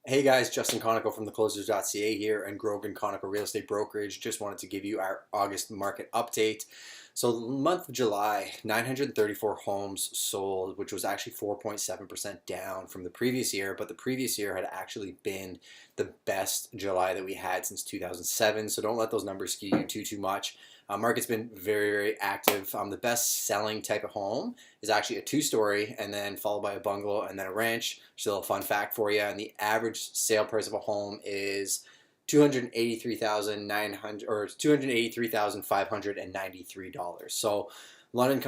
Hey guys, Justin Conoco from theclosers.ca here and Grogan Conoco Real Estate Brokerage. Just wanted to give you our August market update. So the month of July, 934 homes sold, which was actually 4.7% down from the previous year, but the previous year had actually been the best July that we had since 2007. So don't let those numbers skew you too much. Market's been very active. The best selling type of home is actually a two-story and then followed by a bungalow and then a ranch. Still a fun fact for you. And the average sale price of a home is $283,900 or $283,593. So London,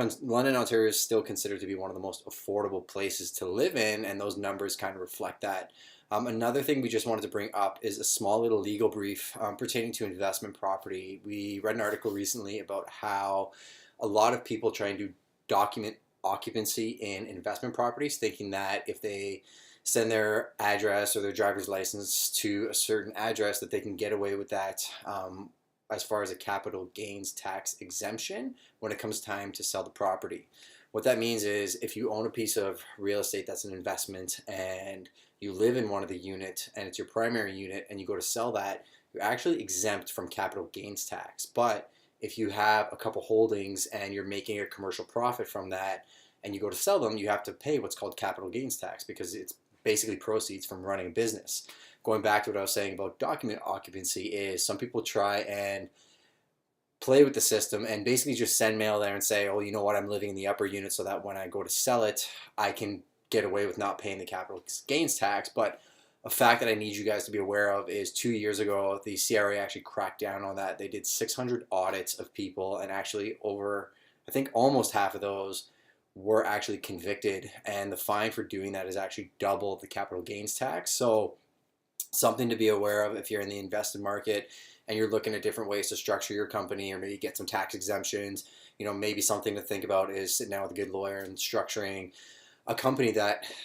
Ontario is still considered to be one of the most affordable places to live in, and those numbers kind of reflect that. Another thing we just wanted to bring up is a small little legal brief pertaining to investment property. We read an article recently about how a lot of people trying to document occupancy in investment properties, thinking that if they send their address or their driver's license to a certain address that they can get away with that as far as a capital gains tax exemption when it comes time to sell the property. What that means is if you own a piece of real estate that's an investment and you live in one of the units and it's your primary unit and you go to sell that, you're actually exempt from capital gains tax. But if you have a couple holdings and you're making a commercial profit from that and you go to sell them, you have to pay what's called capital gains tax because it's basically proceeds from running a business. Going back to what I was saying about document occupancy is some people try and play with the system and basically just send mail there and say, oh, you know what, I'm living in the upper unit so that when I go to sell it, I can get away with not paying the capital gains tax. But a fact that I need you guys to be aware of is 2 years ago, the CRA actually cracked down on that. They did 600 audits of people, and actually over, I think almost half of those were actually convicted, and the fine for doing that is actually double the capital gains tax. So something to be aware of if you're in the invested market and you're looking at different ways to structure your company or maybe get some tax exemptions. Maybe something to think about is sitting down with a good lawyer and structuring a company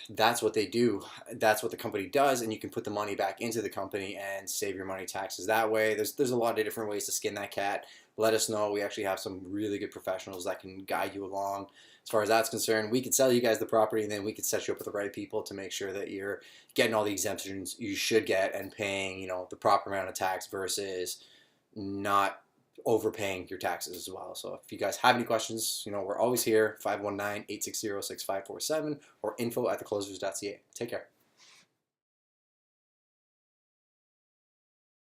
that's what they do. That's what the company does, and you can put the money back into the company and save your money taxes that way. There's a lot of different ways to skin that cat. Let us know. We actually have some really good professionals that can guide you along. As far as that's concerned, we could sell you guys the property and then we could set you up with the right people to make sure that you're getting all the exemptions you should get and paying, the proper amount of tax versus not overpaying your taxes as well. So if you guys have any questions, we're always here, 519-860-6547 or info@theclosers.ca. Take care.